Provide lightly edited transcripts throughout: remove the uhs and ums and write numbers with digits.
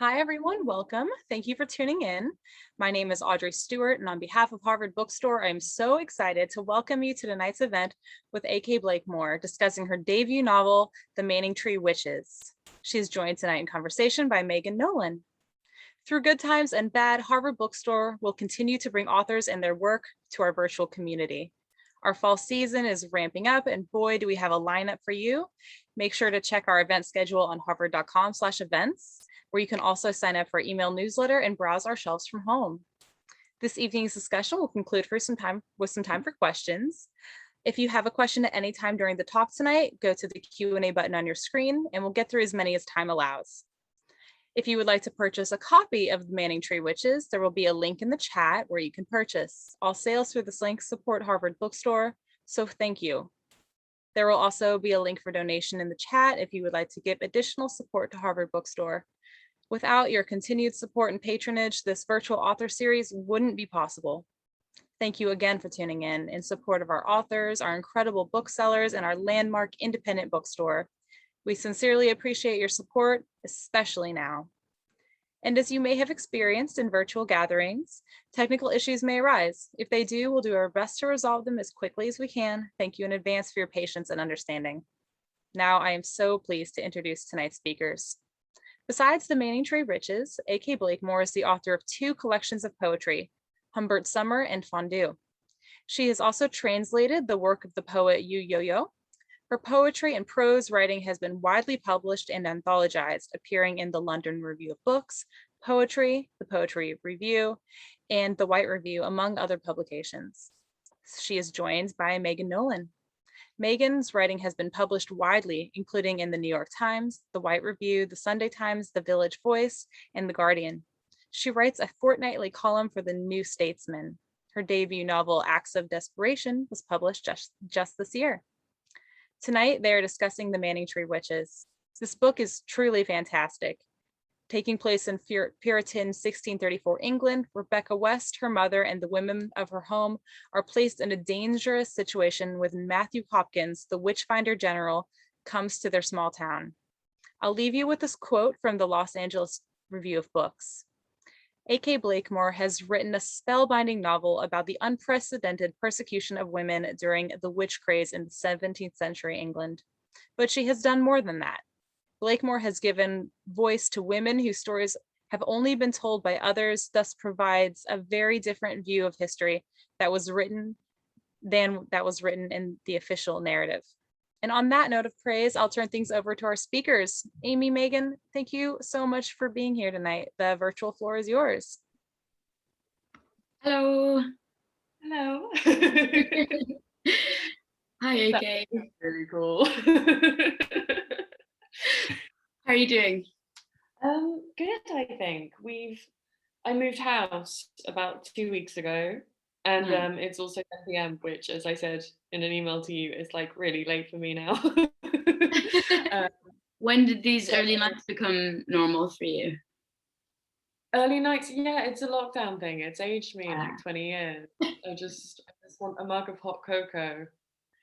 Hi, everyone. Welcome. Thank you for tuning in. My name is Audrey Stewart, and on behalf of Harvard Bookstore, I am so excited to welcome you to tonight's event with A.K. Blakemore, discussing her debut novel, The Manningtree Witches. She is joined tonight in conversation by Megan Nolan. Through good times and bad, Harvard Bookstore will continue to bring authors and their work to our virtual community. Our fall season is ramping up, and boy, do we have a lineup for you. Make sure to check our event schedule on harvard.com/events, where you can also sign up for our email newsletter and browse our shelves from home. This evening's discussion will conclude with some time for questions. If you have a question at any time during the talk tonight, go to the Q&A button on your screen, and we'll get through as many as time allows. If you would like to purchase a copy of the Manningtree Witches, there will be a link in the chat where you can purchase. All sales through this link support Harvard Bookstore, so thank you. There will also be a link for donation in the chat if you would like to give additional support to Harvard Bookstore. Without your continued support and patronage, this virtual author series wouldn't be possible. Thank you again for tuning in support of our authors, our incredible booksellers, and our landmark independent bookstore. We sincerely appreciate your support, especially now. And as you may have experienced in virtual gatherings, technical issues may arise. If they do, we'll do our best to resolve them as quickly as we can. Thank you in advance for your patience and understanding. Now, I am so pleased to introduce tonight's speakers. Besides The Manningtree Witches, A.K. Blakemore is the author of 2 collections of poetry, Humbert Summer and Fondue. She has also translated the work of the poet Yu Yo-Yo. Her poetry and prose writing has been widely published and anthologized, appearing in the London Review of Books, Poetry, the Poetry Review, and the White Review, among other publications. She is joined by Megan Nolan. Megan's writing has been published widely, including in the New York Times, the White Review, the Sunday Times, the Village Voice, and the Guardian. She writes a fortnightly column for the New Statesman. Her debut novel, Acts of Desperation, was published just this year. Tonight, they are discussing The Manningtree Witches. This book is truly fantastic. Taking place in Puritan 1634 England, Rebecca West, her mother, and the women of her home are placed in a dangerous situation when Matthew Hopkins, the witchfinder general, comes to their small town. I'll leave you with this quote from the Los Angeles Review of Books. A.K. Blakemore has written a spellbinding novel about the unprecedented persecution of women during the witch craze in 17th century England. But she has done more than that. Blakemore has given voice to women whose stories have only been told by others, thus provides a very different view of history that was written in the official narrative. And on that note of praise, I'll turn things over to our speakers. Amy, Megan, thank you so much for being here tonight. The virtual floor is yours. Hello. Hello. Hi, AK. That's really cool. How are you doing? Good, I think. I moved house about 2 weeks ago, and it's also 10 p.m., which, as I said in an email to you, is like really late for me now. When did these early nights become normal for you? Early nights, yeah, it's a lockdown thing. It's aged me like 20 years. I just want a mug of hot cocoa.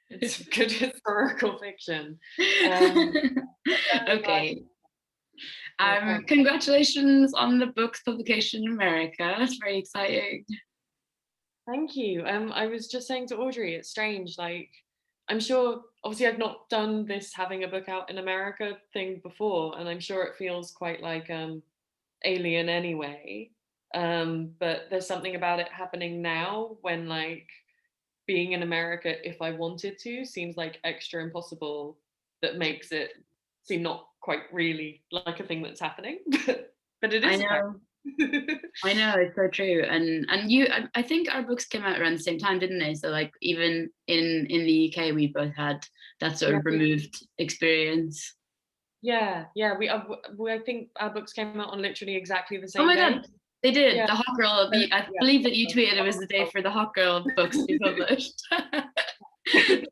It's good historical fiction. Okay. Congratulations on the book's publication in America. That's very exciting. Thank you. I was just saying to Audrey, it's strange. Like, I'm sure, obviously, I've not done this having a book out in America thing before, and I'm sure it feels quite like alien anyway. But there's something about it happening now when, like, being in America, if I wanted to, seems like extra impossible. That makes it seem not quite really like a thing that's happening, but it is. I know. I know, it's so true. And I think our books came out around the same time, didn't they? So like even in the UK, we both had that sort of removed experience. Yeah. I think our books came out on literally exactly the same day. Oh my God. They did. Yeah. The Hot Girl. I believe that you tweeted it was the day for the Hot Girl books to be published. It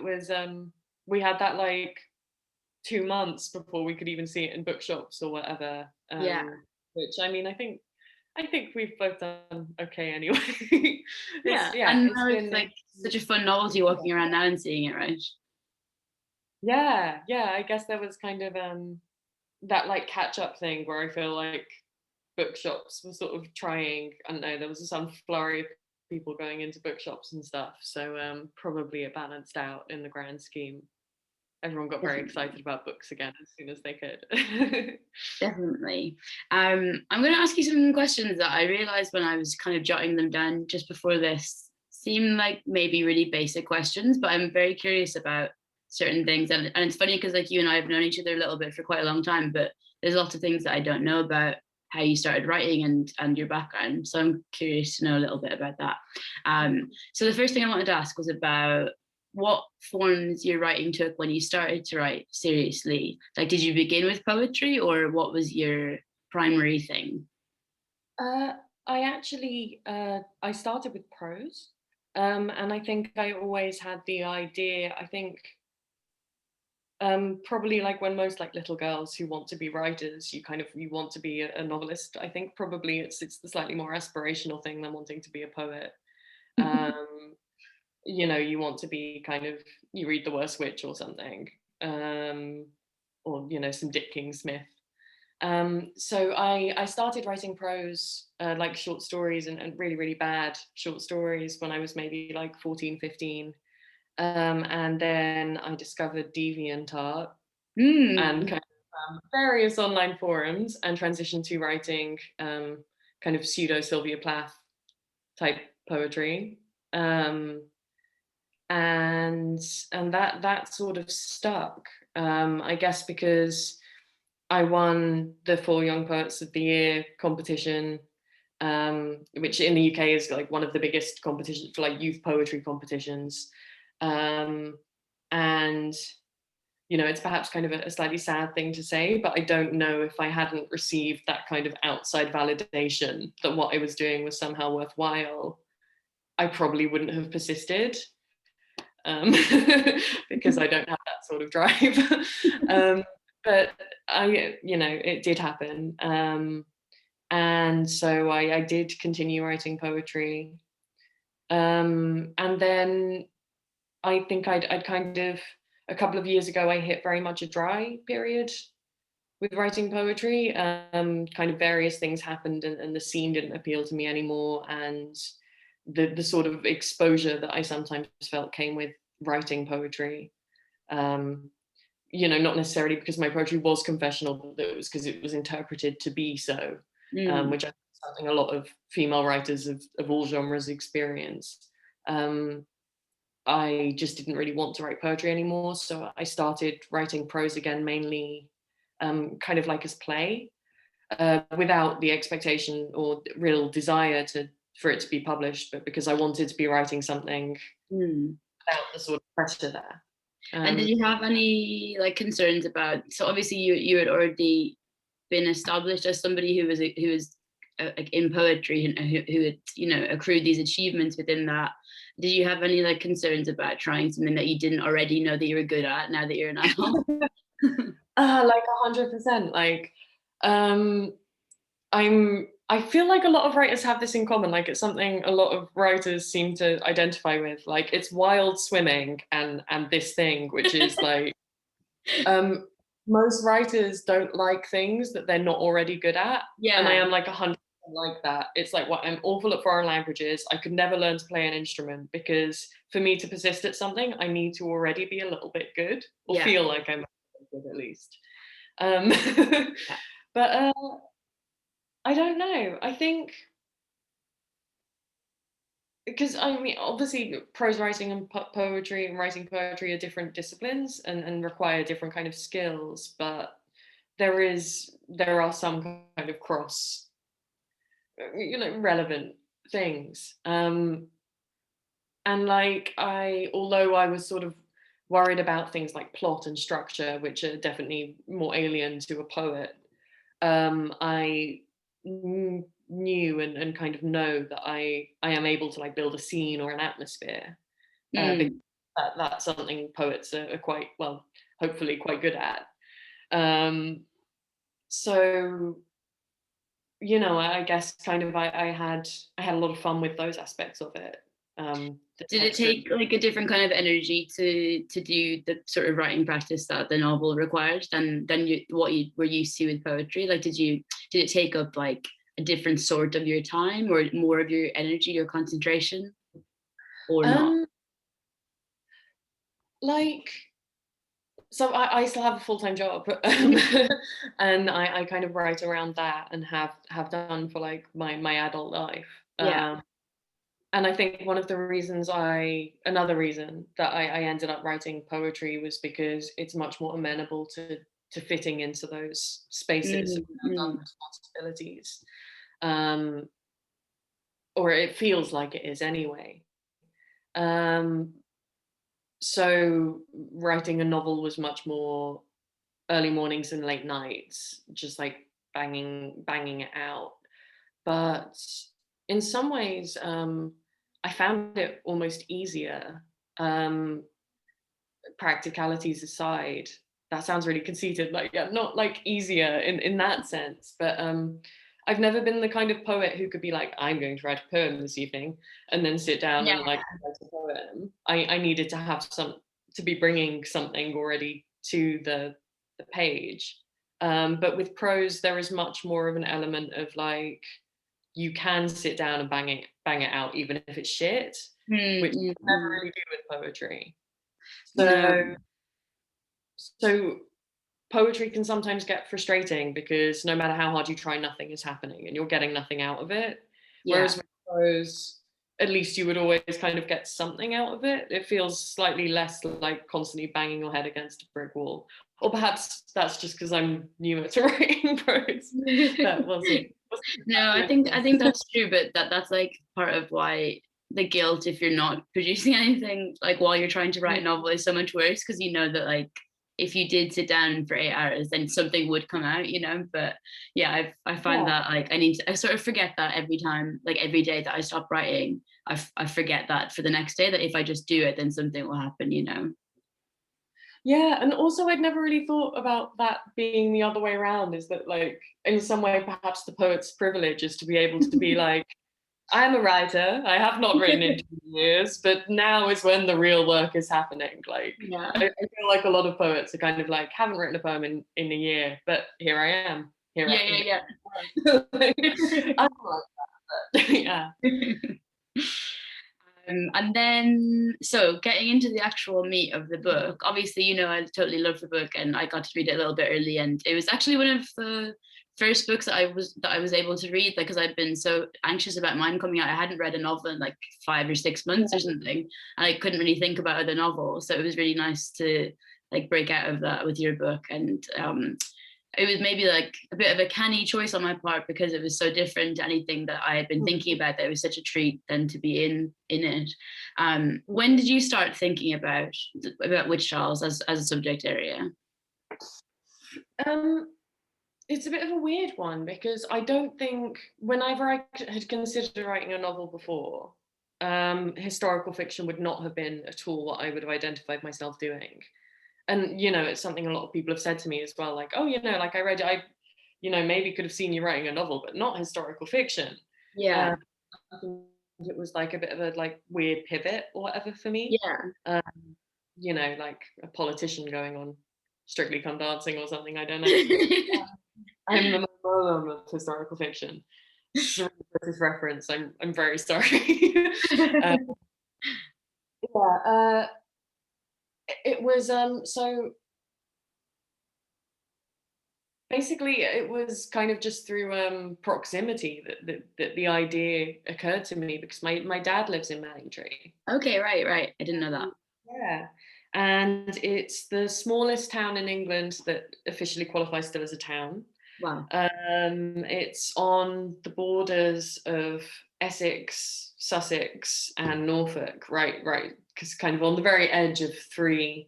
was. We had that like 2 months before we could even see it in bookshops or whatever. Which I mean, I think we've both done okay anyway. And now it's like such a fun novelty walking around now and seeing it, right? Yeah, yeah, I guess there was kind of that like catch up thing where I feel like bookshops were sort of trying, I don't know, there was some flurry of people going into bookshops and stuff, so probably it balanced out in the grand scheme. Everyone got very excited Definitely. about books again as soon as they could. Definitely. I'm going to ask you some questions that I realized when I was kind of jotting them down just before this seem like maybe really basic questions, but I'm very curious about certain things. And it's funny because like you and I have known each other a little bit for quite a long time, but there's lots of things that I don't know about how you started writing and your background. So I'm curious to know a little bit about that. So the first thing I wanted to ask was about what forms your writing took when you started to write seriously. Like, did you begin with poetry, or what was your primary thing? uh, I actually I started with prose, and I think I always had the idea. I think probably like when most like little girls who want to be writers, you want to be a novelist. I think probably it's the slightly more aspirational thing than wanting to be a poet. Um, you want to be kind of, you read The Worst Witch or something, um, or some Dick King Smith. So I started writing prose, like short stories, and really, really bad short stories when I was maybe like 14, 15. And then I discovered DeviantArt and Mm. kind of various online forums, and transitioned to writing kind of pseudo Sylvia Plath type poetry. Um, and that sort of stuck, I guess, because I won the 4 Young Poets of the Year competition, which in the UK is like one of the biggest competitions for like youth poetry competitions. And it's perhaps kind of a slightly sad thing to say, but I don't know if I hadn't received that kind of outside validation that what I was doing was somehow worthwhile, I probably wouldn't have persisted, because I don't have that sort of drive. But it did happen. And so I did continue writing poetry. And then I think I'd kind of, a couple of years ago, I hit very much a dry period with writing poetry. Kind of various things happened, and the scene didn't appeal to me anymore. And the sort of exposure that I sometimes felt came with writing poetry. Not necessarily because my poetry was confessional, but it was because it was interpreted to be so, Mm. which I think is something a lot of female writers of all genres experience. I just didn't really want to write poetry anymore, so I started writing prose again, mainly kind of like as play, without the expectation or real desire for it to be published, but because I wanted to be writing something Mm. without the sort of pressure there. And did you have any like concerns about? So obviously you had already been established as somebody who was like in poetry and who had accrued these achievements within that. Did you have any like concerns about trying something that you didn't already know that you were good at now that you're an adult? Like 100%. Like, I feel like a lot of writers have this in common. Like, it's something a lot of writers seem to identify with. Like, it's wild swimming and this thing, which is like, most writers don't like things that they're not already good at. And I Yeah. am like 100% like that. It's like, what, I'm awful at foreign languages. I could never learn to play an instrument, because for me to persist at something, I need to already be a little bit good, or Yeah. feel like I'm good at least. Um, Yeah. but I don't know. I think, because I mean, obviously, prose writing and poetry and writing poetry are different disciplines, and require different kind of skills. But there are some kind of cross, relevant things. And like, although I was sort of worried about things like plot and structure, which are definitely more alien to a poet, I knew and kind of know that I am able to like build a scene or an atmosphere, because Mm. that's something poets are quite well, hopefully quite good at. Um, so I guess kind of I had a lot of fun with those aspects of it. Did it take like a different kind of energy to do the sort of writing practice that the novel required than what you were used to with poetry? Like, did it take up like a different sort of your time or more of your energy or concentration, or not? Like, so I still have a full-time job, and I kind of write around that and have done for like my adult life. Yeah. And I think another reason that I ended up writing poetry was because it's much more amenable to fitting into those spaces without other responsibilities. Or it feels like it is anyway. So writing a novel was much more early mornings and late nights, just like banging it out. But in some ways, I found it almost easier. Practicalities aside, that sounds really conceited, like, yeah, not like easier in that sense, but I've never been the kind of poet who could be like, I'm going to write a poem this evening and then sit down and like write a poem. I needed to have to be bringing something already to the page. But with prose, there is much more of an element of like, you can sit down and bang it out, even if it's shit, which I never really do with poetry. So poetry can sometimes get frustrating because no matter how hard you try, nothing is happening and you're getting nothing out of it. Whereas with prose, at least you would always kind of get something out of it. It feels slightly less like constantly banging your head against a brick wall. Or perhaps that's just because I'm newer to writing prose. But we'll see. No, I think that's true, but that's like part of why the guilt if you're not producing anything like while you're trying to write a novel is so much worse, because you know that like if you did sit down for 8 hours then something would come out, you know. But yeah, I find that like I sort of forget that every time, like every day that I stop writing, I forget that for the next day, that if I just do it then something will happen, you know. Yeah, and also I'd never really thought about that being the other way around, is that like in some way perhaps the poet's privilege is to be able to be like, I'm a writer, I have not written in 2 years, but now is when the real work is happening. Like, I feel like a lot of poets are kind of like, haven't written a poem in a year, but here I am. Yeah. Like, I don't like that, but yeah. And then, so getting into the actual meat of the book, obviously, you know, I totally love the book and I got to read it a little bit early, and it was actually one of the first books that I was able to read, like, because I'd been so anxious about mine coming out. I hadn't read a novel in like 5 or 6 months or something, and I couldn't really think about other novels. So it was really nice to like break out of that with your book. And it was maybe like a bit of a canny choice on my part because it was so different to anything that I had been thinking about, that it was such a treat then to be in it. When did you start thinking about witch trials as a subject area? It's a bit of a weird one, because I don't think, whenever I had considered writing a novel before, historical fiction would not have been at all what I would have identified myself doing. And, you know, it's something a lot of people have said to me as well, like, oh, you know, like I maybe could have seen you writing a novel, but not historical fiction. Yeah. I think it was like a bit of a like weird pivot or whatever for me. Yeah. You know, like a politician going on Strictly Come Dancing or something, I don't know. I'm the mom of historical fiction. This reference. I'm very sorry. It was so basically it was kind of just through proximity that the idea occurred to me, because my dad lives in Manningtree. Okay, right. I didn't know that. Yeah. And it's the smallest town in England that officially qualifies still as a town. Wow. It's on the borders of Essex, Sussex, and Norfolk, right, because kind of on the very edge of 3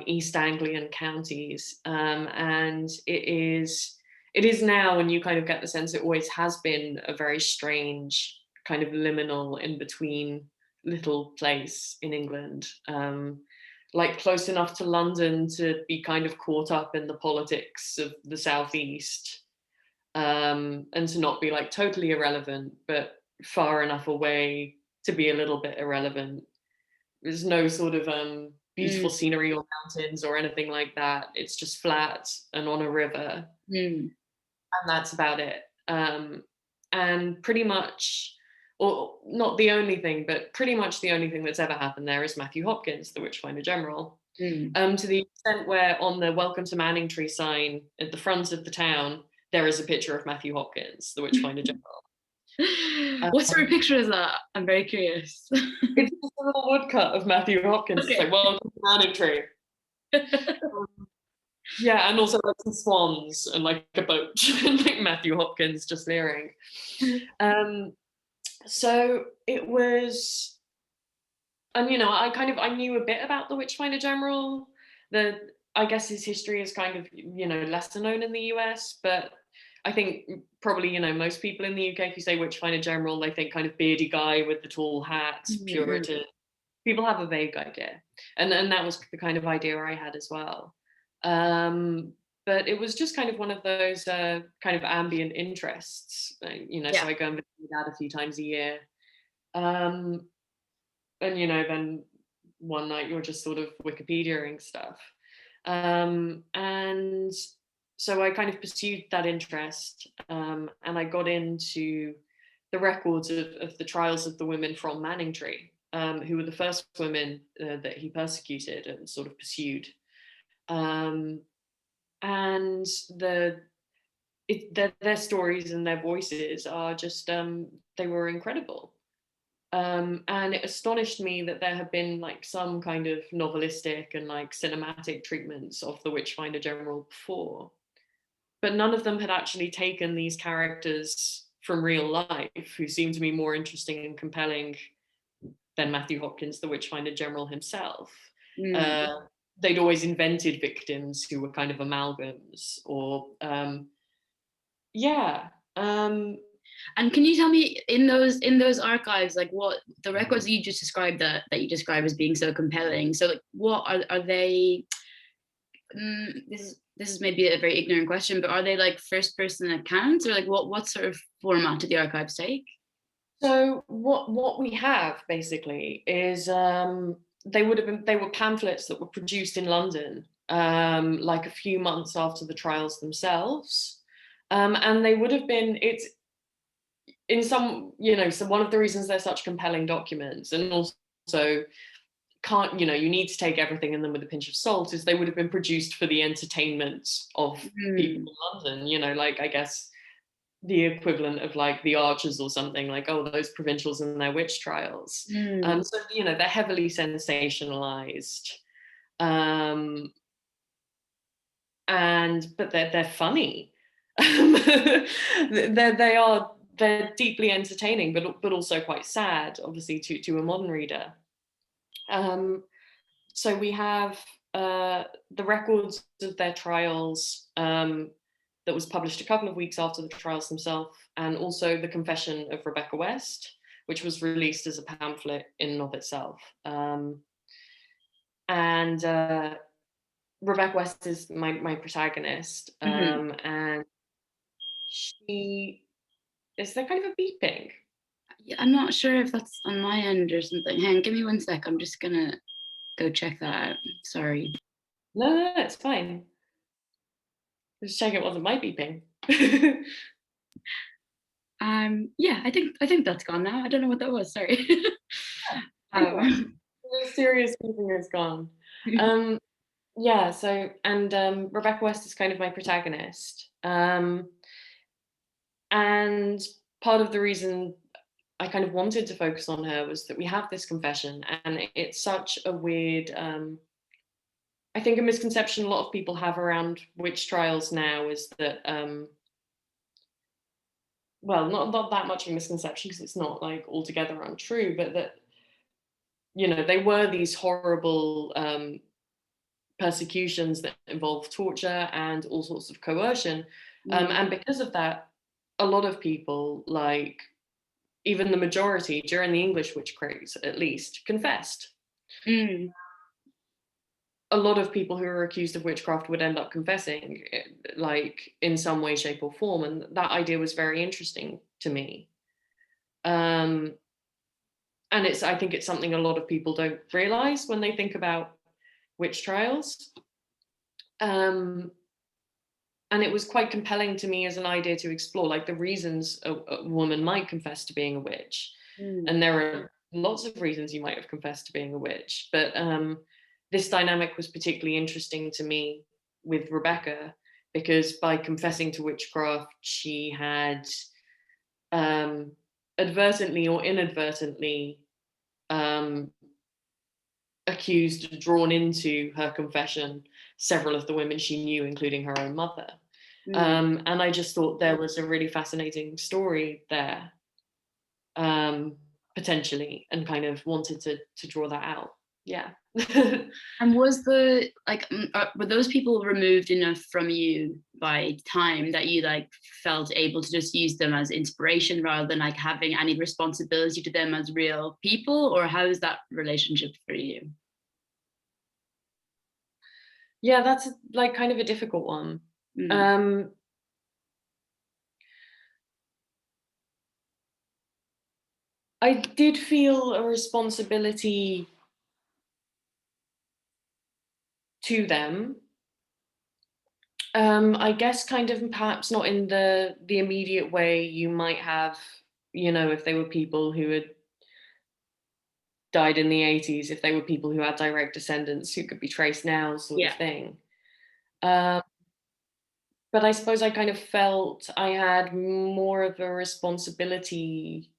East Anglian counties, and it is now, and you kind of get the sense it always has been, a very strange kind of liminal in between little place in England, like close enough to London to be kind of caught up in the politics of the southeast, and to not be like totally irrelevant, but far enough away to be a little bit irrelevant. There's no sort of beautiful scenery or mountains or anything like that. It's just flat and on a river, and that's about it. And pretty much, or not the only thing, but pretty much the only thing that's ever happened there is Matthew Hopkins, the Witchfinder General. To the extent where on the Welcome to Manningtree sign at the front of the town, there is a picture of Matthew Hopkins, the Witchfinder General. What sort of picture is that? I'm very curious. It's just a little woodcut of Matthew Hopkins. Okay. It's like, Welcome to Manningtree. Yeah, and also like some swans and like a boat and like Matthew Hopkins just leering. So it was, and you know, I knew a bit about the Witchfinder General. I guess his history is kind of, you know, lesser known in the US, but I think probably, you know, most people in the UK, if you say Witchfinder General, they think kind of beardy guy with the tall hat, Puritan. People have a vague idea, and that was the kind of idea I had as well. But it was just kind of one of those kind of ambient interests, you know. So I go and visit my dad a few times a year, and you know, then one night you're just sort of Wikipediaing stuff, and so I kind of pursued that interest, and I got into the records of the trials of the women from Manningtree, who were the first women that he persecuted and sort of pursued. And their stories and their voices are just, they were incredible. And it astonished me that there had been like some kind of novelistic and like cinematic treatments of the Witchfinder General before, but none of them had actually taken these characters from real life who seemed to me more interesting and compelling than Matthew Hopkins, the Witchfinder General himself. They'd always invented victims who were kind of amalgams, or and can you tell me in those archives, like what the records that you just described that you describe as being so compelling? So like, what are they? This is maybe a very ignorant question, but are they like first person accounts, or like what sort of format did the archives take? So what we have basically is they were pamphlets that were produced in London like a few months after the trials themselves, and they would have been, it's in some, you know, so one of the reasons they're such compelling documents, and also can't, you know, you need to take everything in them with a pinch of salt, is they would have been produced for the entertainment of people in London, you know, like I guess the equivalent of like the Archers or something, like, oh, those provincials and their witch trials. So, you know, they're heavily sensationalized, but they're funny. They're deeply entertaining, but also quite sad, obviously, to a modern reader. So we have the records of their trials that was published a couple of weeks after the trials themselves, and also the Confession of Rebecca West, which was released as a pamphlet in and of itself. And Rebecca West is my protagonist, and she is there kind of a beeping. Yeah, I'm not sure if that's on my end or something. Hang on, give me 1 sec. I'm just gonna go check that out. Sorry. No, it's fine. Just check it wasn't my beeping. Yeah, I think that's gone now. I don't know what that was. Sorry. The serious beeping is gone. Yeah. So, and Rebecca West is kind of my protagonist, and part of the reason I kind of wanted to focus on her was that we have this confession, and it's such a weird, I think a misconception a lot of people have around witch trials now is that, well, not that much of a misconception because it's not like altogether untrue, but that, you know, they were these horrible persecutions that involve torture and all sorts of coercion. And because of that, a lot of people, like even the majority during the English witch craze at least, confessed. A lot of people who are accused of witchcraft would end up confessing, like in some way, shape, or form, and that idea was very interesting to me. and I think it's something a lot of people don't realize when they think about witch trials. And it was quite compelling to me as an idea to explore, like, the reasons a woman might confess to being a witch. And there are lots of reasons you might have confessed to being a witch, but this dynamic was particularly interesting to me with Rebecca, because by confessing to witchcraft, she had advertently or inadvertently accused, drawn into her confession, several of the women she knew, including her own mother. And I just thought there was a really fascinating story there, potentially, and kind of wanted to draw that out. Yeah. And was the like were those people removed enough from you by time that you like felt able to just use them as inspiration rather than like having any responsibility to them as real people, or how is that relationship for you? Yeah, that's like kind of a difficult one. I did feel a responsibility to them. I guess kind of perhaps not in the immediate way you might have, if they were people who had died in the 80s, if they were people who had direct descendants who could be traced now, sort of thing. But I suppose I kind of felt I had more of a responsibility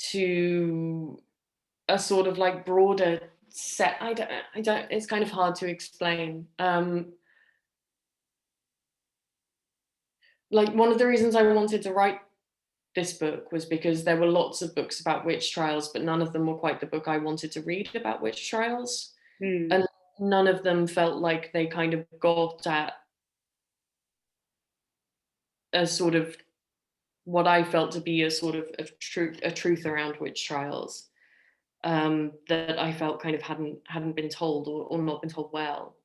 to a sort of like broader set. I don't, it's kind of hard to explain. Like, one of the reasons I wanted to write this book was because there were lots of books about witch trials, but none of them were quite the book I wanted to read about witch trials. And none of them felt like they kind of got at a sort of what I felt to be a sort of a truth around witch trials, that I felt kind of hadn't been told, or not been told well.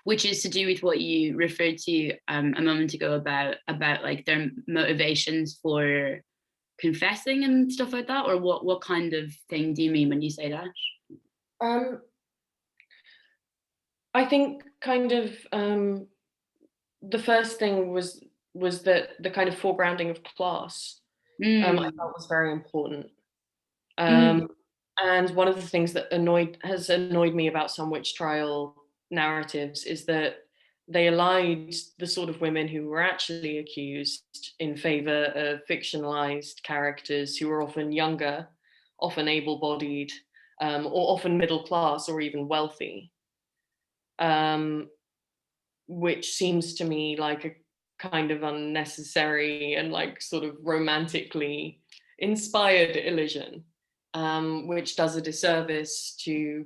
Which is to do with what you referred to a moment ago about like their motivations for confessing and stuff like that, or what kind of thing do you mean when you say that? I think kind of the first thing was that the kind of foregrounding of class, I felt was very important. And one of the things that has annoyed me about some witch trial narratives is that they allied the sort of women who were actually accused in favor of fictionalized characters who were often younger, often able-bodied, or often middle class, or even wealthy, which seems to me like a kind of unnecessary and like sort of romantically inspired illusion, which does a disservice to,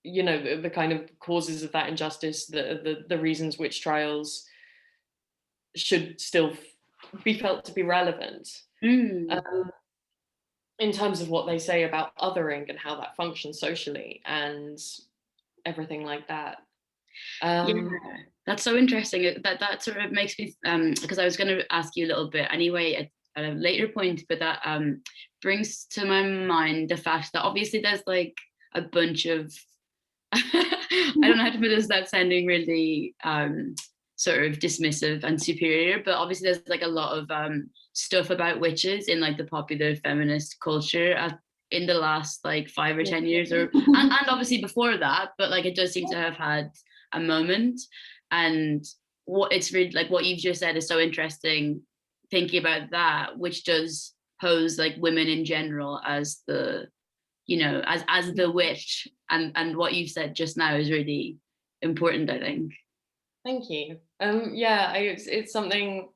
the kind of causes of that injustice, the reasons witch trials should still be felt to be relevant, in terms of what they say about othering and how that functions socially and everything like that. Yeah, that's so interesting. That sort of makes me because I was going to ask you a little bit anyway at a later point, but that brings to my mind the fact that obviously there's like a bunch of I don't know how to put this without sounding really sort of dismissive and superior, but obviously there's like a lot of stuff about witches in like the popular feminist culture in the last like 5 or 10 years, or and obviously before that, but like it does seem to have had a moment. And what it's really like what you've just said is so interesting, thinking about that, which does pose like women in general as the, as the witch, and what you've said just now is really important, I think. Thank you. Yeah, it's something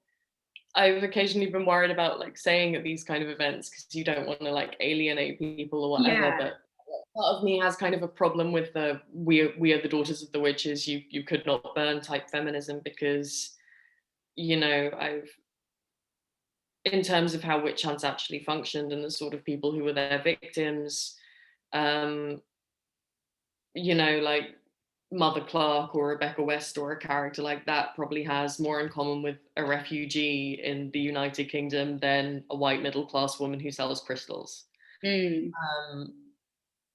I've occasionally been worried about, like, saying at these kind of events, because you don't want to like alienate people or whatever. Yeah. But part of me has kind of a problem with the we are the daughters of the witches, you could not burn type feminism, because I've, in terms of how witch hunts actually functioned and the sort of people who were their victims, like, Mother Clark or Rebecca West or a character like that probably has more in common with a refugee in the United Kingdom than a white middle class woman who sells crystals. Mm.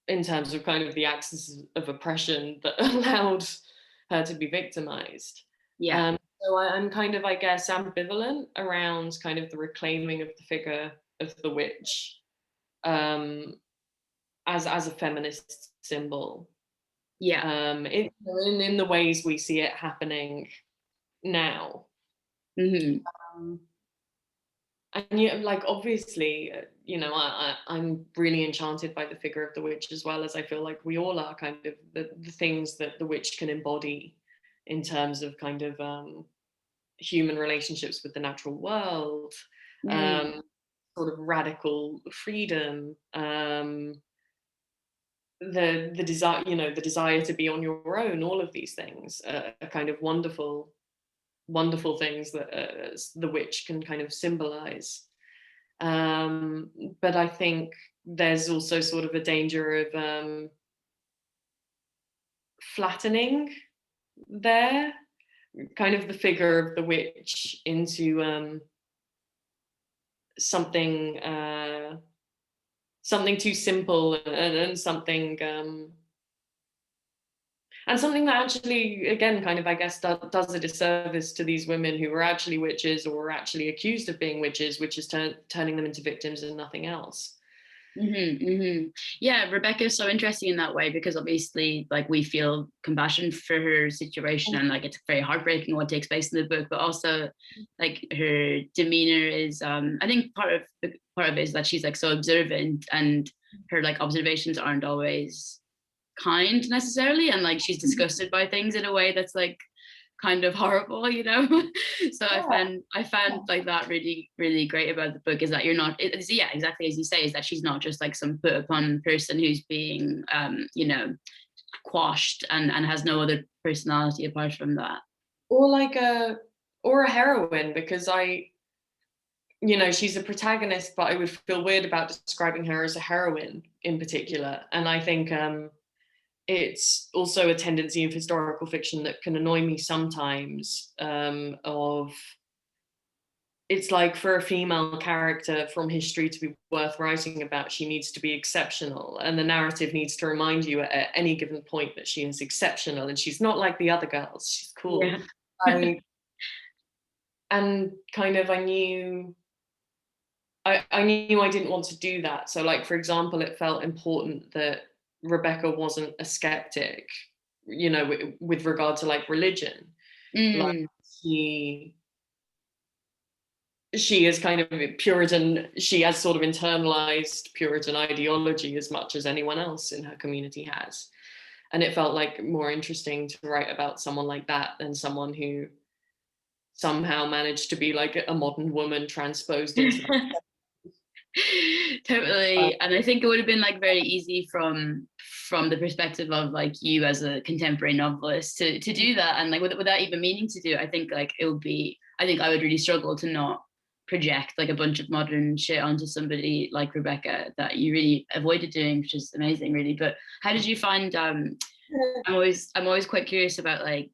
In terms of kind of the axis of oppression that allowed her to be victimized. Yeah. So I'm kind of, I guess, ambivalent around kind of the reclaiming of the figure of the witch as a feminist symbol. Yeah. In the ways we see it happening now. Mm-hmm. And yeah, like obviously, you know, I'm really enchanted by the figure of the witch, as well as I feel like we all are, kind of the things that the witch can embody in terms of kind of human relationships with the natural world, sort of radical freedom, the desire, you know, the desire to be on your own. All of these things are kind of wonderful things that the witch can kind of symbolize. But I think there's also sort of a danger of flattening there, kind of the figure of the witch into something something too simple, and something that actually, again, kind of, I guess, does a disservice to these women who were actually witches, or were actually accused of being witches, which is turning them into victims and nothing else. Mm-hmm, mm-hmm. Yeah, Rebecca is so interesting in that way, because obviously, like, we feel compassion for her situation, and like it's very heartbreaking what takes place in the book, but also like her demeanor is I think part of it is that she's like so observant, and her like observations aren't always kind necessarily, and like she's disgusted by things in a way that's like kind of horrible, you know. So I found like that really, really great about the book, is that you're not, it's, yeah, exactly as you say, is that she's not just like some put upon person who's being you know, quashed and has no other personality apart from that. Or like a heroine, because you know, she's a protagonist, but I would feel weird about describing her as a heroine in particular. And I think it's also a tendency of historical fiction that can annoy me sometimes, of, it's like, for a female character from history to be worth writing about, she needs to be exceptional, and the narrative needs to remind you at any given point that she is exceptional, and she's not like the other girls, she's cool. Yeah. And kind of, I knew I didn't want to do that. So, like, for example, it felt important that Rebecca wasn't a skeptic, you know, with regard to like religion. Like, she is kind of Puritan, she has sort of internalized Puritan ideology as much as anyone else in her community has. And it felt like more interesting to write about someone like that than someone who somehow managed to be like a modern woman transposed into Totally. And I think it would have been like very easy from the perspective of like you as a contemporary novelist to do that, and like without even meaning to do it. I think like it would be, I think I would really struggle to not project like a bunch of modern shit onto somebody like Rebecca that you really avoided doing, which is amazing, really. But how did you find I'm always quite curious about like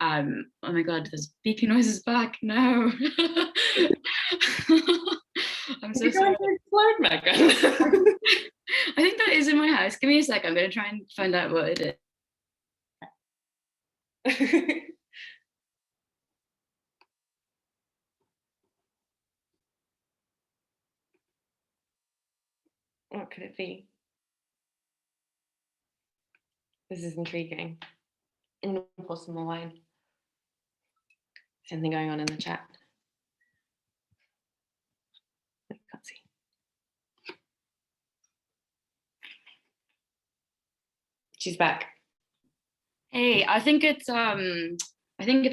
oh my god, there's beeping noises back now. I'm so sorry. Explode, Megan. I think that is in my house. Give me a sec. I'm going to try and find out what it is. What could it be? This is intriguing. I'm going to pour some more wine. Something going on in the chat. I can't see. She's back. Hey, I think it's a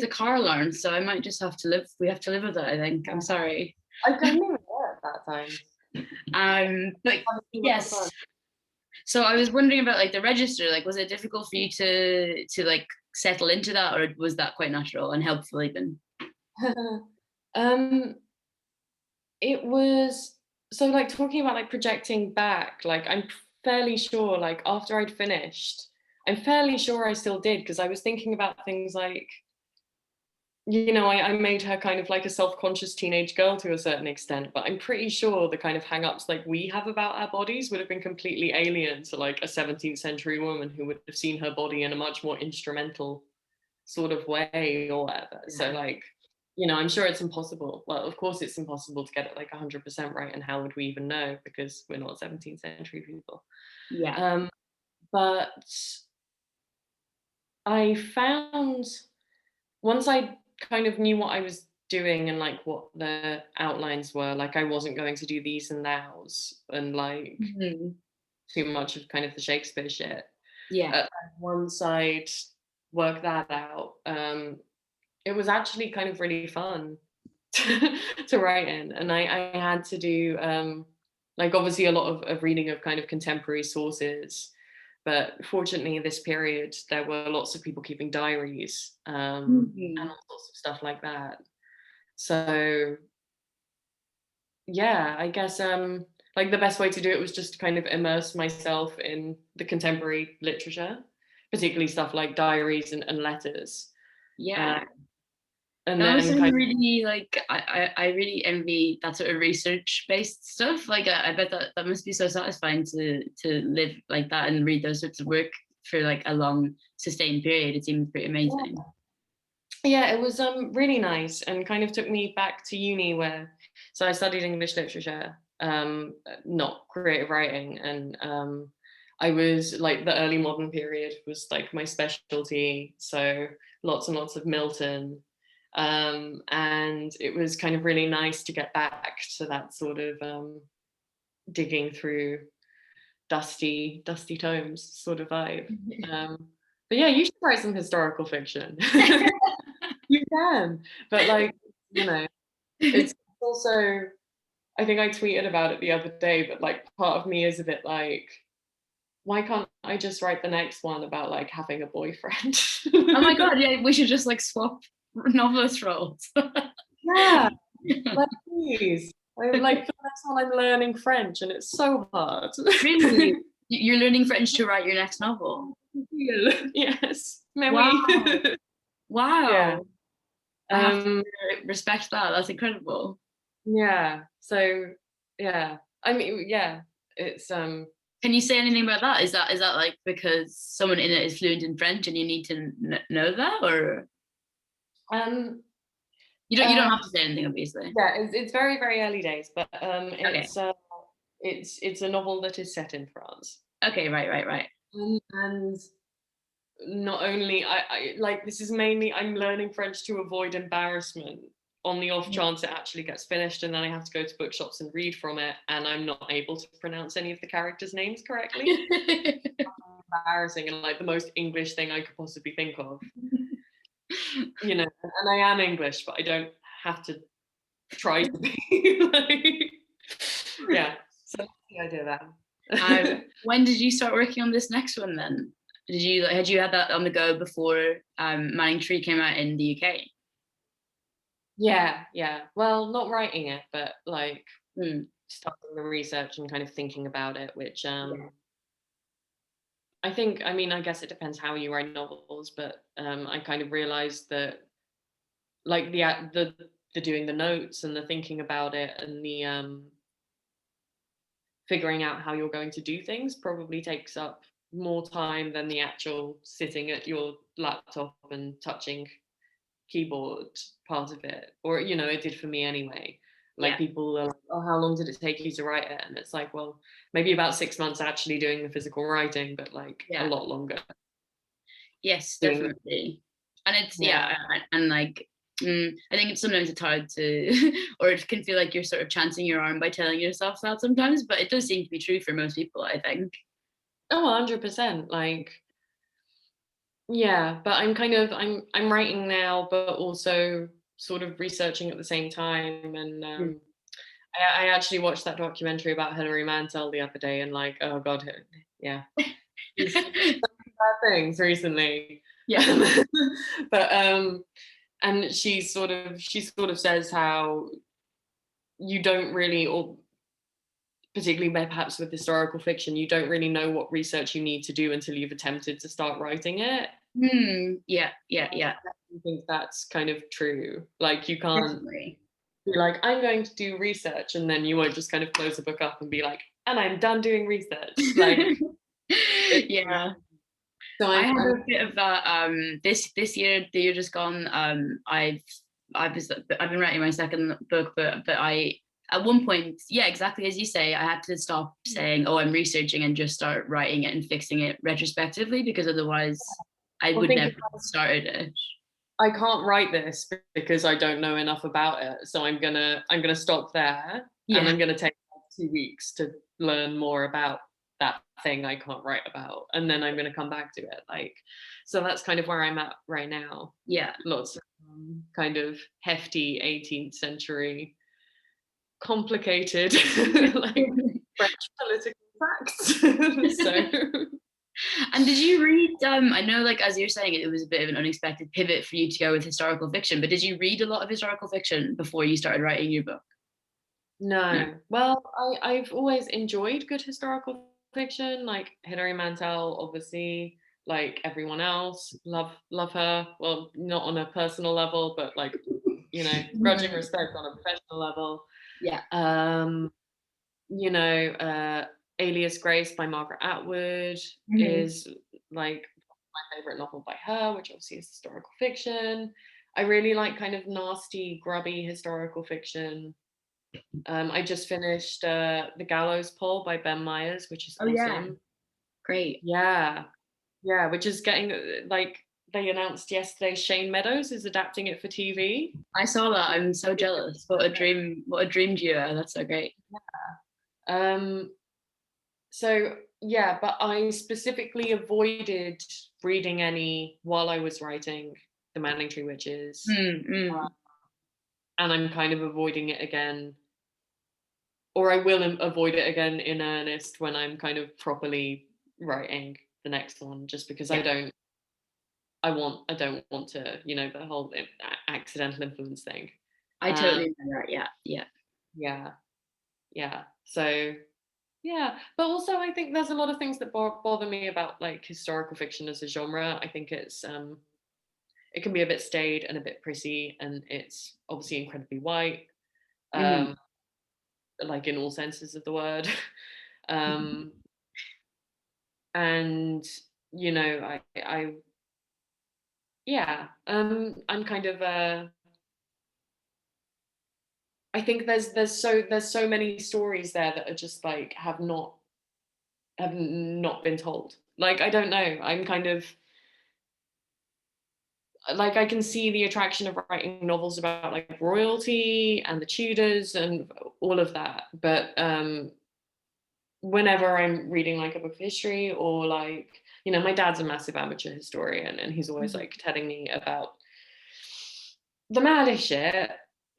car alarm, so I might just have to live. We have to live with it, I think. I'm sorry. I couldn't even hear it at that time. But yes. So I was wondering about like the register. Like, was it difficult for you to like settle into that, or was that quite natural and helpful even? It was, so like talking about like projecting back, like I'm fairly sure like after I'd finished, I'm fairly sure I still did, because I was thinking about things like, you know, I made her kind of like a self-conscious teenage girl to a certain extent, but I'm pretty sure the kind of hang-ups like we have about our bodies would have been completely alien to like a 17th century woman who would have seen her body in a much more instrumental sort of way or whatever. So like, you know, I'm sure it's impossible. Well, of course it's impossible to get it like 100% right, and how would we even know, because we're not 17th century people. Yeah. But I found, once I kind of knew what I was doing and like what the outlines were, like I wasn't going to do these and thous and like too much of kind of the Shakespeare shit. Yeah. Once I'd worked that out, it was actually kind of really fun to write in. And I had to do like obviously a lot of reading of kind of contemporary sources. But fortunately, in this period, there were lots of people keeping diaries and all sorts of stuff like that. So, yeah, I guess like the best way to do it was just to kind of immerse myself in the contemporary literature, particularly stuff like diaries and letters. Yeah. And That must then have been kind of, really like I really envy that sort of research based stuff. Like I bet that must be so satisfying to live like that and read those sorts of work for like a long sustained period. It seems pretty amazing. yeah, it was really nice, and kind of took me back to uni, where so I studied English literature, not creative writing, and I was like, the early modern period was like my specialty, so lots and lots of Milton. And it was kind of really nice to get back to that sort of digging through dusty tomes sort of vibe. But yeah, you should write some historical fiction. You can, but like, you know, it's also, I think I tweeted about it the other day, but like part of me is a bit like, why can't I just write the next one about like having a boyfriend? Oh my god, yeah, we should just like swap novelist roles. Yeah, like please. Like for the next one, I'm learning French, and it's so hard. Really? You're learning French to write your next novel? Yes. Wow. Wow. Yeah. I have to respect that. That's incredible. Yeah. So yeah. I mean, yeah. It's Can you say anything about that? Is that like because someone in it is fluent in French and you need to know that, or you don't have to say anything, obviously. yeah, it's very, very early days, but Okay. it's a novel that is set in France. Okay, right. And not only I like, this is mainly, I'm learning French to avoid embarrassment on the off chance it actually gets finished, and then I have to go to bookshops and read from it, and I'm not able to pronounce any of the characters' names correctly. Embarrassing, and like the most English thing I could possibly think of. You know, and I am English, but I don't have to try to be. Like, yeah, so that's the idea of that. When did you start working on this next one then? Had you had that on the go before Manningtree came out in the UK? Yeah. Well, not writing it, but like starting the research and kind of thinking about it, which I think, I mean, I guess it depends how you write novels, but I kind of realized that like the doing the notes and the thinking about it and the figuring out how you're going to do things probably takes up more time than the actual sitting at your laptop and touching keyboard part of it, or you know, it did for me anyway. Like people are like, oh, how long did it take you to write it? And it's like, well, maybe about 6 months actually doing the physical writing, but like a lot longer. Yes, definitely. And it's and like I think it's sometimes it's hard to or it can feel like you're sort of chancing your arm by telling yourself that sometimes, but it does seem to be true for most people, I think. Oh, 100%. Like, yeah, but I'm kind of I'm writing now, but also sort of researching at the same time. And I actually watched that documentary about Hilary Mantel the other day, and like, oh god, yeah, he's done bad things recently. Yeah. But and she sort of says how you don't really, or particularly perhaps with historical fiction, you don't really know what research you need to do until you've attempted to start writing it. Yeah. I think that's kind of true. Like, you can't Definitely. be like, I'm going to do research, and then you won't just kind of close the book up and be like, and I'm done doing research. Like, Yeah. so I had a bit of that this year, the year just gone. I've been writing my second book, but I, at one point, yeah, exactly as you say, I had to stop saying, oh, I'm researching, and just start writing it and fixing it retrospectively, because otherwise I would never have started it. I can't write this because I don't know enough about it, so I'm gonna stop there, and I'm gonna take 2 weeks to learn more about that thing I can't write about, and then I'm gonna come back to it. Like, so that's kind of where I'm at right now. Yeah. Lots of kind of hefty 18th century, complicated, like French political facts. So. And did you read, I know, like, as you're saying, it was a bit of an unexpected pivot for you to go with historical fiction, but did you read a lot of historical fiction before you started writing your book? No. Well, I've always enjoyed good historical fiction, like Hilary Mantel, obviously, like everyone else. Love her. Well, not on a personal level, but like, you know, grudging respect on a professional level. Yeah. You know, Alias Grace by Margaret Atwood is like my favorite novel by her, which obviously is historical fiction. I really like kind of nasty, grubby historical fiction. I just finished The Gallows Pole by Ben Myers, which is awesome. Yeah. Great. Yeah, which is getting like, they announced yesterday Shane Meadows is adapting it for TV. I saw that. I'm so jealous. What a dream duo. That's so great. Yeah. So yeah, but I specifically avoided reading any while I was writing The Manningtree Witches. And I'm kind of avoiding it again, or I will avoid it again in earnest when I'm kind of properly writing the next one, just because I don't want to, you know, the whole accidental influence thing. I totally know that. Yeah. So yeah, but also I think there's a lot of things that bother me about like historical fiction as a genre. I think it's it can be a bit staid and a bit prissy, and it's obviously incredibly white, like in all senses of the word. And you know, I'm kind of I think there's so many stories there that are just like have not been told. Like, I don't know. I'm kind of like, I can see the attraction of writing novels about like royalty and the Tudors and all of that, but whenever I'm reading like a book of history, or like, you know, my dad's a massive amateur historian, and he's always like telling me about the maddest shit.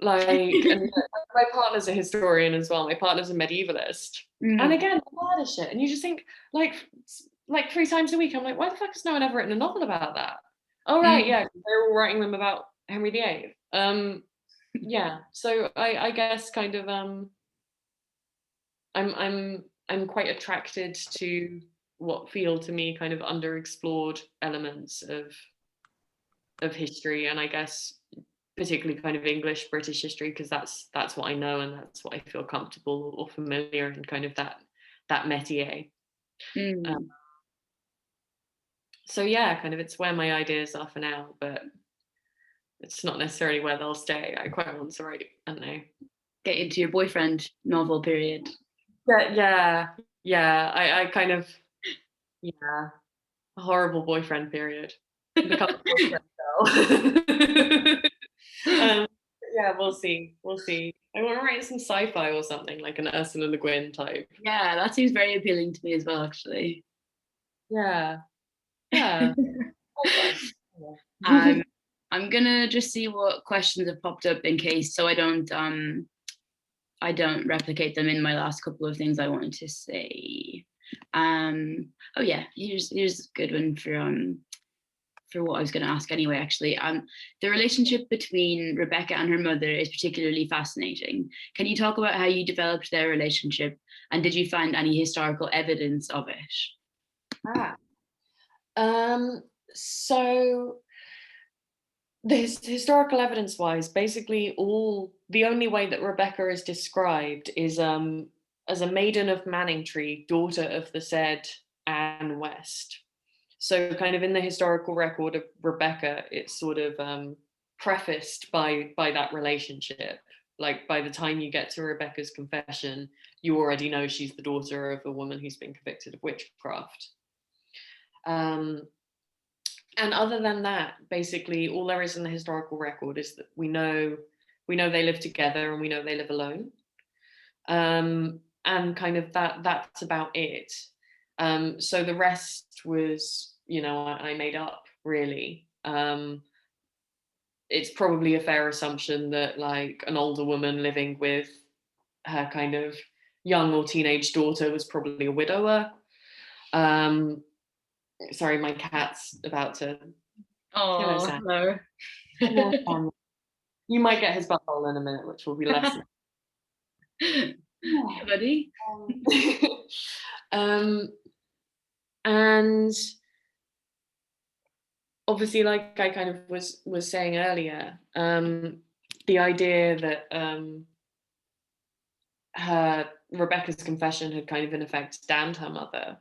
Like, and my partner's a historian as well. My partner's a medievalist, and again, the maddest shit. And you just think, like 3 times a week, I'm like, why the fuck has no one ever written a novel about that? Oh right, yeah, they're all writing them about Henry VIII. Yeah, so I guess kind of I'm quite attracted to what feel to me kind of underexplored elements of history, and I guess particularly kind of English British history, because that's what I know, and that's what I feel comfortable or familiar in, kind of that métier. So yeah, kind of it's where my ideas are for now, but it's not necessarily where they'll stay. I quite want to write, I don't know, get into your boyfriend novel period. Yeah. I kind of, a horrible boyfriend period. Become a boyfriend girl. Yeah, we'll see. I want to write some sci-fi or something, like an Ursula Le Guin type. Yeah, that seems very appealing to me as well, actually. Yeah. I'm gonna just see what questions have popped up in case, so I don't replicate them in my last couple of things I wanted to say. Oh yeah, here's a good one for what I was going to ask anyway, actually. The relationship between Rebecca and her mother is particularly fascinating. Can you talk about how you developed their relationship, and did you find any historical evidence of it? So this historical evidence wise, basically the only way that Rebecca is described is as a maiden of Manningtree, daughter of the said Anne West. So kind of in the historical record of Rebecca, it's sort of prefaced by that relationship. Like by the time you get to Rebecca's confession, you already know she's the daughter of a woman who's been convicted of witchcraft. And other than that, basically all there is in the historical record is that we know they live together and we know they live alone. And kind of that's about it. So the rest was, I made up, really. It's probably a fair assumption that like an older woman living with her kind of young or teenage daughter was probably a widower. Sorry, my cat's about to. Oh, no. You might get his butthole in a minute, which will be less. Hey, buddy. And obviously, like I kind of was saying earlier, the idea that Rebecca's confession had kind of in effect damned her mother.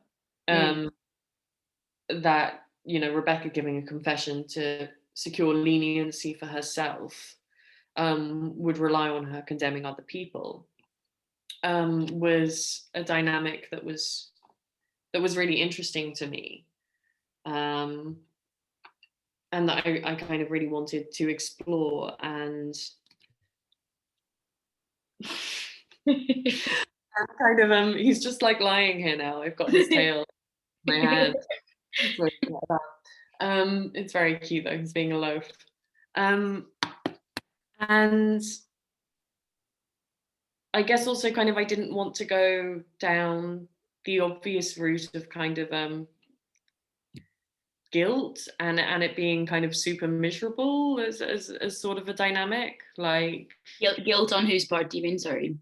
That Rebecca giving a confession to secure leniency for herself would rely on her condemning other people, was a dynamic that was really interesting to me, and that I kind of really wanted to explore. And kind of he's just like lying here now. I've got his tail in my hand. It's very cute though, he's being a loaf. And I guess also kind of I didn't want to go down the obvious route of kind of guilt and it being kind of super miserable as sort of a dynamic. Like guilt on whose part do you mean? Sorry.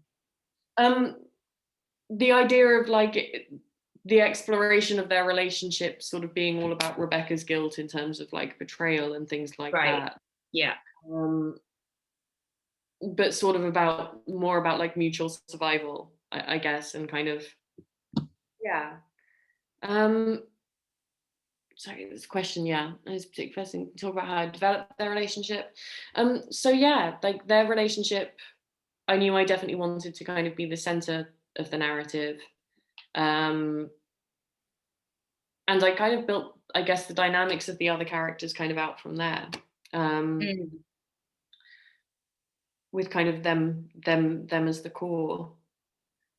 The idea of like the exploration of their relationship sort of being all about Rebecca's guilt in terms of like betrayal and things like that. Yeah. But sort of more about like mutual survival, I guess, and kind of, yeah. Sorry, this question, yeah. I was particularly first thing to talk about how I developed their relationship. So yeah, like their relationship, I knew I definitely wanted to kind of be the center of the narrative. And I kind of built, I guess, the dynamics of the other characters kind of out from there. With kind of them as the core.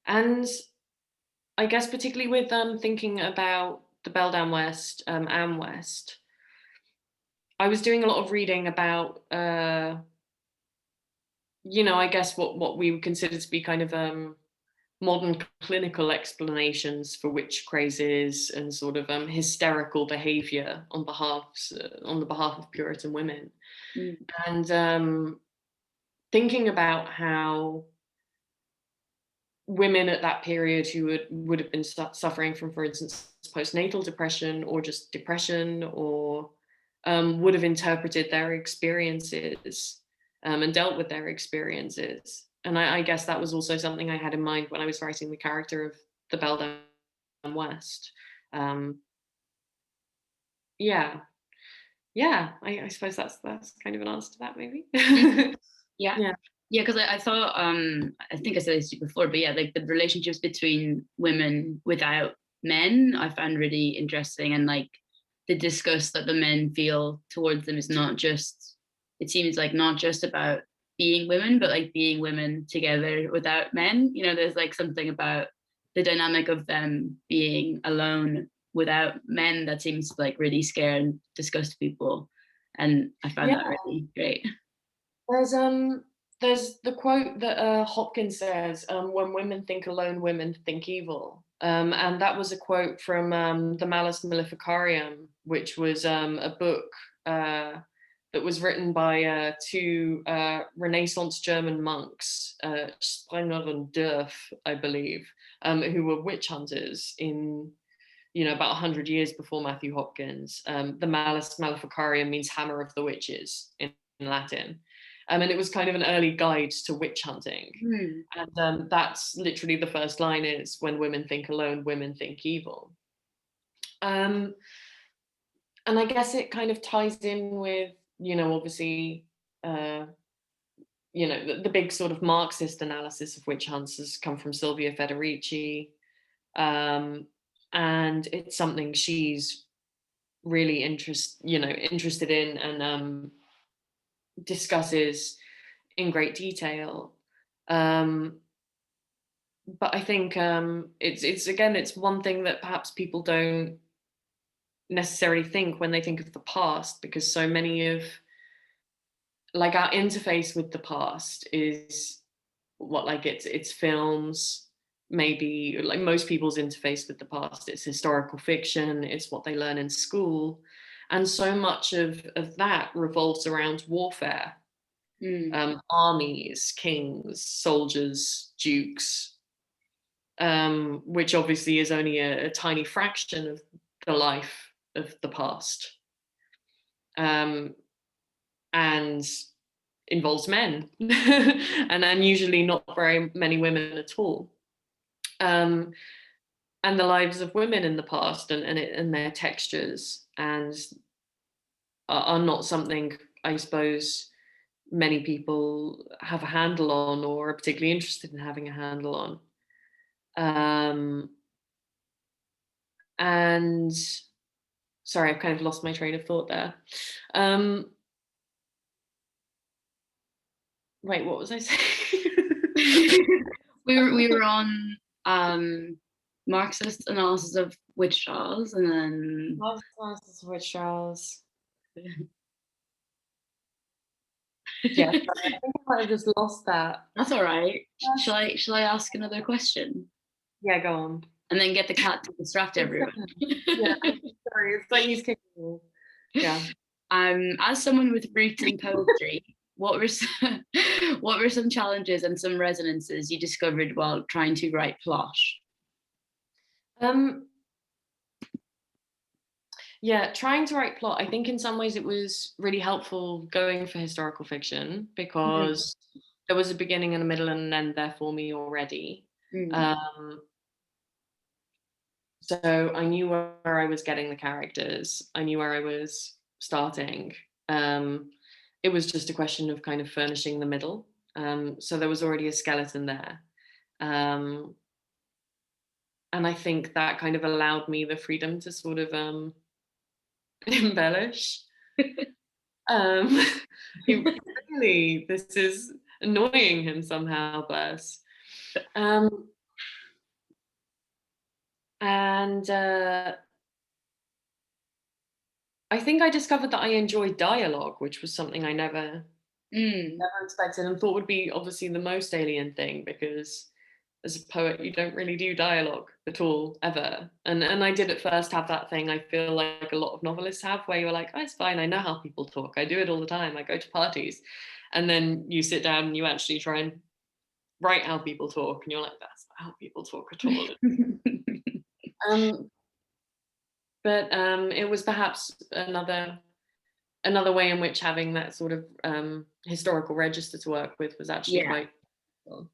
And I guess particularly with thinking about the Belle Dame West, Anne West, I was doing a lot of reading about, I guess what we would consider to be kind of modern clinical explanations for witch crazes and sort of hysterical behavior on the behalf of Puritan women. And thinking about how women at that period who would have been suffering from, for instance, postnatal depression or just depression, or would have interpreted their experiences and dealt with their experiences. And I guess that was also something I had in mind when I was writing the character of the Belle Dame West. I suppose that's kind of an answer to that, maybe. Yeah, because I thought, I think I said this to you before, but yeah, like the relationships between women without men, I found really interesting, and like the disgust that the men feel towards them is not just, it seems like not just about being women, but like being women together without men. There's like something about the dynamic of them being alone without men that seems to like really scare and disgust people, and I found that really great. There's the quote that Hopkins says, when women think alone, women think evil. And that was a quote from the Malleus Maleficarium, which was a book that was written by two Renaissance German monks, Sprenger and Dürf, I believe, who were witch hunters in, about 100 years before Matthew Hopkins. The Malleus Maleficarium means hammer of the witches in Latin. And it was kind of an early guide to witch hunting. And that's literally the first line is, when women think alone, women think evil. And I guess it kind of ties in with, obviously, the big sort of Marxist analysis of witch hunts has come from Silvia Federici. And it's something she's really interested in and discusses in great detail. But I think it's one thing that perhaps people don't necessarily think when they think of the past, because so many of our interface with the past is it's films, maybe like most people's interface with the past, it's historical fiction, it's what they learn in school. And so much of that revolves around warfare, armies, kings, soldiers, dukes, which obviously is only a tiny fraction of the life of the past, and involves men, and usually not very many women at all. And the lives of women in the past and their textures and are not something, I suppose, many people have a handle on or are particularly interested in having a handle on. And sorry, I've kind of lost my train of thought there. Right, what was I saying? we were on Marxist analysis of witch trials, and then Marxist analysis of witch trials. Yeah, I think I might have just lost that. That's all right. Shall I ask another question? Yeah, go on. And then get the cat to distract everyone. Yeah, sorry, it's like he's kicking me. Yeah. As someone with roots in poetry, what were some challenges and some resonances you discovered while trying to write plot? Yeah, trying to write plot, I think in some ways it was really helpful going for historical fiction, because there was a beginning and a middle and an end there for me already. So I knew where I was getting the characters. I knew where I was starting. It was just a question of kind of furnishing the middle. So there was already a skeleton there. And I think that kind of allowed me the freedom to sort of embellish. Really, this is annoying him somehow, bless. And I think I discovered that I enjoyed dialogue, which was something I never expected and thought would be obviously the most alien thing, because as a poet, you don't really do dialogue at all, ever. And I did at first have that thing I feel like a lot of novelists have, where you're like, oh, it's fine, I know how people talk. I do it all the time. I go to parties. And then you sit down and you actually try and write how people talk. And you're like, that's not how people talk at all. But it was perhaps another way in which having that sort of historical register to work with was actually quite cool.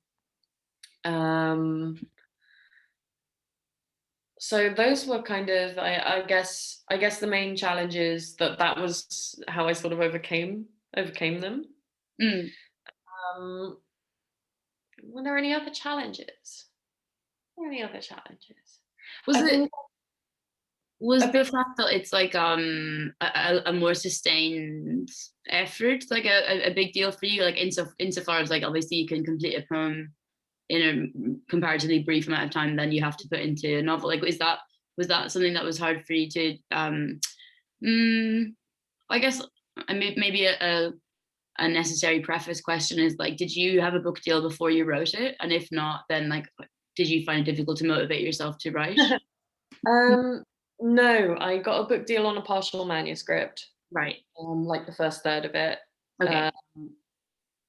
So those were kind of, I guess the main challenges that was how I sort of overcame them. Were there any other challenges? Was the fact that it's like a more sustained effort like a big deal for you, like insofar as like obviously you can complete a poem in a comparatively brief amount of time than you have to put into a novel? Like, was that something that was hard for you to I guess maybe a necessary preface question is like, did you have a book deal before you wrote it? And if not, then like did you find it difficult to motivate yourself to write? No, I got a book deal on a partial manuscript, Right. like the first third of it. Okay.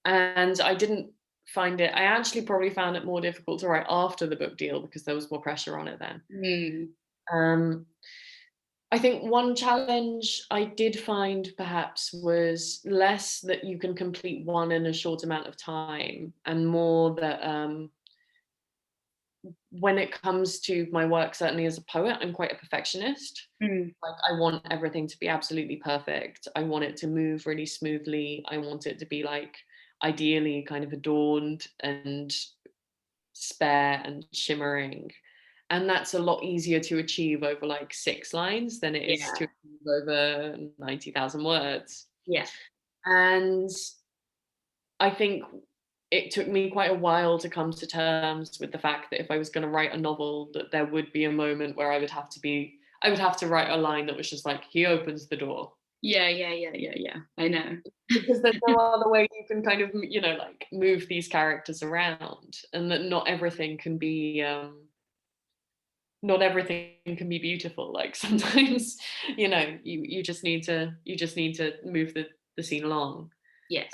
And I didn't find it, I actually probably found it more difficult to write after the book deal because there was more pressure on it then. Um, I think one challenge I did find perhaps was less that you can complete one in a short amount of time, and more that when it comes to my work, certainly as a poet, I'm quite a perfectionist. Like, I want everything to be absolutely perfect. I want it to move really smoothly. I want it to be like ideally kind of adorned and spare and shimmering. And that's a lot easier to achieve over like 6 lines than it is to achieve over 90,000 words. Yeah. And I think it took me quite a while to come to terms with the fact that if I was going to write a novel, that there would be a moment where I would have to write a line that was just like, he opens the door. Yeah. I know. Because there's no other way you can kind of, like move these characters around, and that not everything can be beautiful. Like, sometimes, you just need to move the scene along. Yes.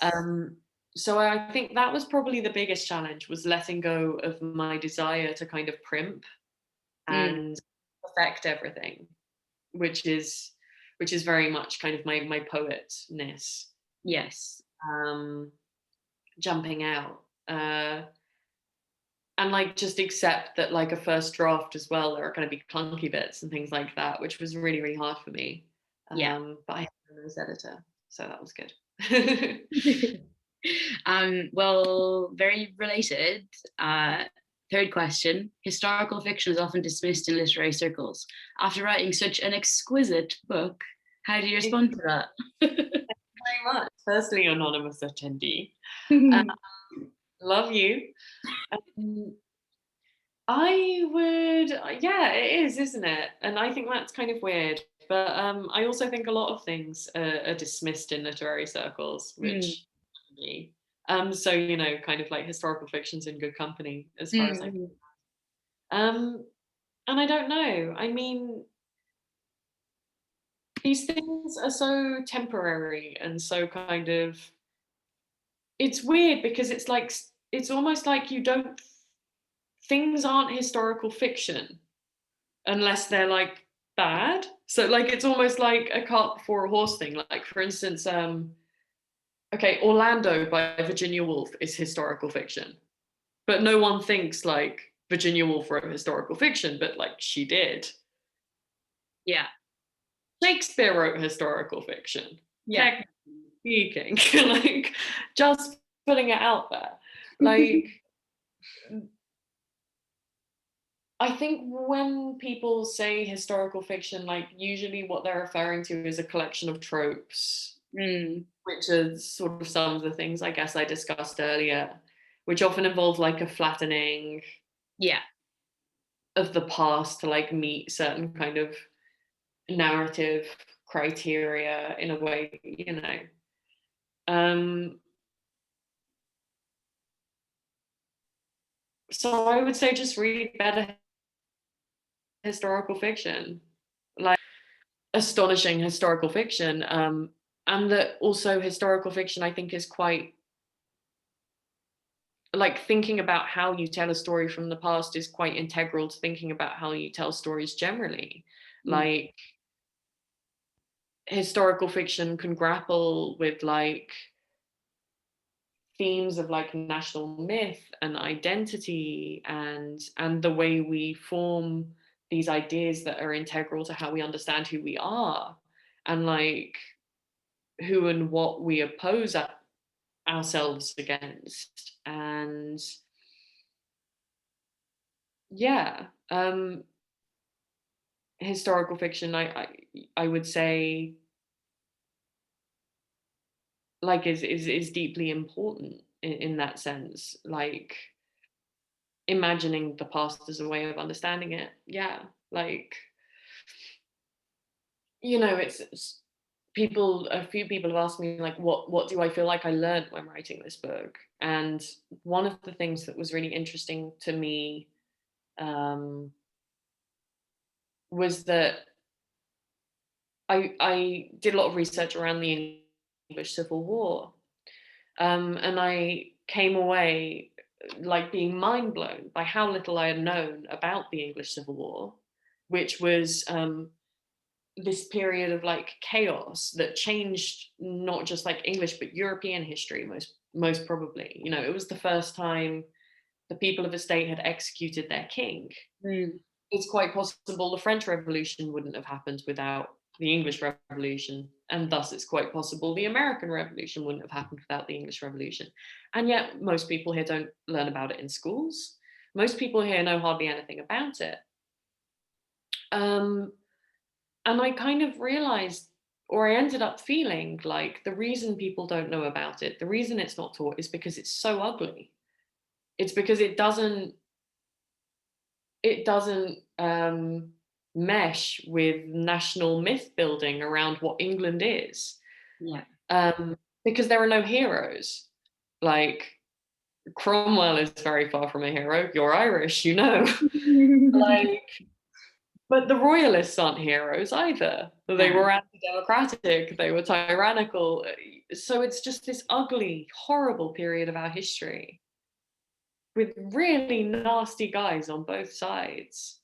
So I think that was probably the biggest challenge, was letting go of my desire to kind of primp and perfect everything, which is very much kind of my poetness. Yes. Jumping out. And like just accept that like a first draft as well, there are going to be clunky bits and things like that, which was really, really hard for me. But I had a nose editor, so that was good. Well, very related. Third question. Historical fiction is often dismissed in literary circles. After writing such an exquisite book, how do you respond to that? Thank you very much. Firstly, anonymous attendee. Love you. I would, yeah, it is, isn't it? And I think that's kind of weird. But I also think a lot of things are dismissed in literary circles, which so kind of like historical fiction's in good company as far as I'm and I don't know. I mean, these things are so temporary and so kind of, it's weird because it's like, it's almost like things aren't historical fiction unless they're like bad. So like, it's almost like a cart before a horse thing. Like, for instance, okay, Orlando by Virginia Woolf is historical fiction, but no one thinks like Virginia Woolf wrote historical fiction, but like she did. Yeah. Shakespeare wrote historical fiction. Yeah. Technically speaking, like, just putting it out there. Like, I think when people say historical fiction, like usually what they're referring to is a collection of tropes, which are sort of some of the things I guess I discussed earlier, which often involve like a flattening of the past to like meet certain kind of narrative criteria in a way, so I would say just read better historical fiction, like astonishing historical fiction, and that also historical fiction I think is quite, like, thinking about how you tell a story from the past is quite integral to thinking about how you tell stories generally. Like, historical fiction can grapple with like themes of like national myth and identity and the way we form these ideas that are integral to how we understand who we are, and like who and what we oppose ourselves against. And historical fiction, I would say, like, is deeply important in that sense, like imagining the past as a way of understanding it. Like, it's a few people have asked me like, what do I feel like I learned when writing this book? And one of the things that was really interesting to me was that I did a lot of research around the English Civil War, and I came away like being mind blown by how little I had known about the English Civil War, which was this period of like chaos that changed not just like English but European history most probably. You know, it was the first time the people of a state had executed their king. It's quite possible the French Revolution wouldn't have happened without the English Revolution, and thus it's quite possible the American Revolution wouldn't have happened without the English Revolution. And yet most people here don't learn about it in schools. Most people here know hardly anything about it. And I kind of realized, or I ended up feeling like the reason people don't know about it, the reason it's not taught, is because it's so ugly. It's because it doesn't mesh with national myth building around what England is. Because there are no heroes. Like, Cromwell is very far from a hero. You're Irish, you know. Like, but the royalists aren't heroes either. They were anti-democratic, they were tyrannical. So it's just this ugly, horrible period of our history with really nasty guys on both sides.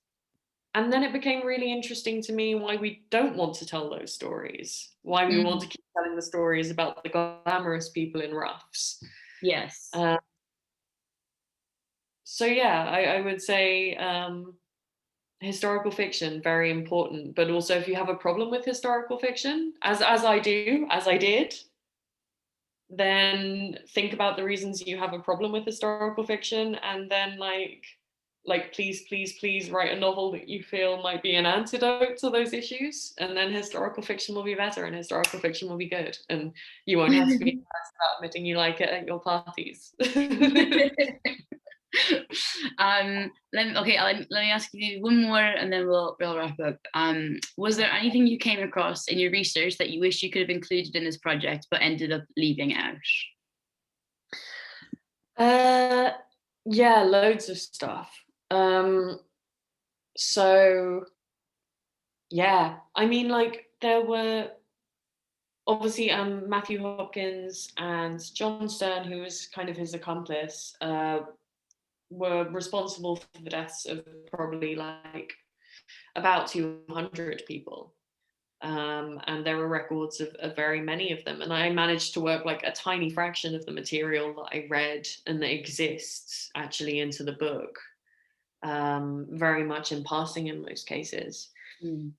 And then it became really interesting to me why we don't want to tell those stories, why we want to keep telling the stories about the glamorous people in ruffs. Yes. So yeah, I would say historical fiction, very important. But also, if you have a problem with historical fiction, as I did, then think about the reasons you have a problem with historical fiction, and then like please write a novel that you feel might be an antidote to those issues, and then historical fiction will be better and historical fiction will be good, and you won't have to be embarrassed about admitting you like it at your parties. Let me ask you one more and then we'll wrap up. Was there anything you came across in your research that you wish you could have included in this project but ended up leaving out? Yeah, loads of stuff. So yeah, I mean, like, there were obviously Matthew Hopkins and John Stern, who was kind of his accomplice, were responsible for the deaths of probably like about 200 people. And there were records of very many of them. And I managed to work like a tiny fraction of the material that I read and that exists actually into the book, very much in passing in most cases.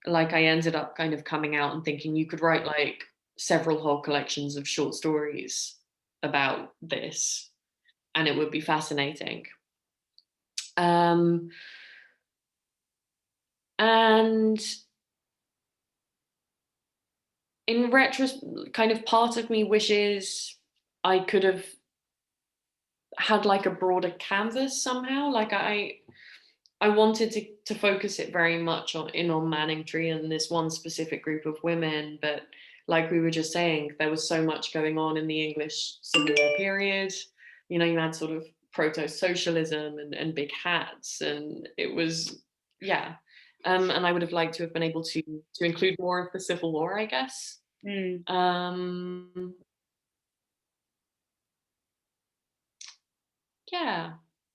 Like, I ended up kind of coming out and thinking you could write like several whole collections of short stories about this, and it would be fascinating. And in retrospect, kind of part of me wishes I could have had like a broader canvas somehow. Like, I wanted to focus it very much on Manningtree and this one specific group of women, but like we were just saying, there was so much going on in the English Civil War period. You know, you had sort of proto-socialism and big hats, and it was, yeah. And I would have liked to have been able to include more of the Civil War, I guess.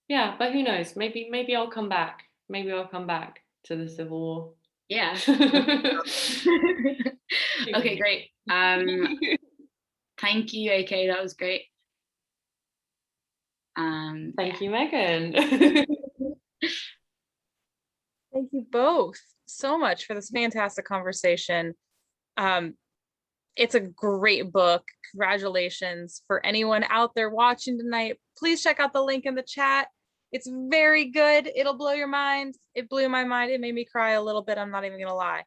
Yeah, but who knows? Maybe I'll come back. Maybe I'll come back to the Civil War. Yeah. Okay, great. Thank you, AK. That was great. Thank you, Megan. Thank you both so much for this fantastic conversation. It's a great book. Congratulations. For anyone out there watching tonight, please check out the link in the chat. It's very good. It'll blow your mind. It blew my mind. It made me cry a little bit. I'm not even gonna lie.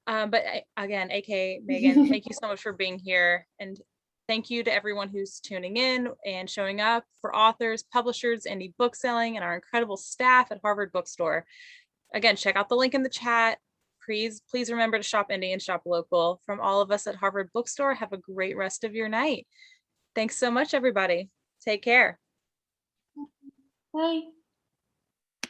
But again, AK, Megan, thank you so much for being here. And thank you to everyone who's tuning in and showing up, for authors, publishers, indie book selling, and our incredible staff at Harvard Bookstore. Again, check out the link in the chat. Please remember to shop indie and shop local. From all of us at Harvard Bookstore, have a great rest of your night. Thanks so much, everybody. Take care. Bye.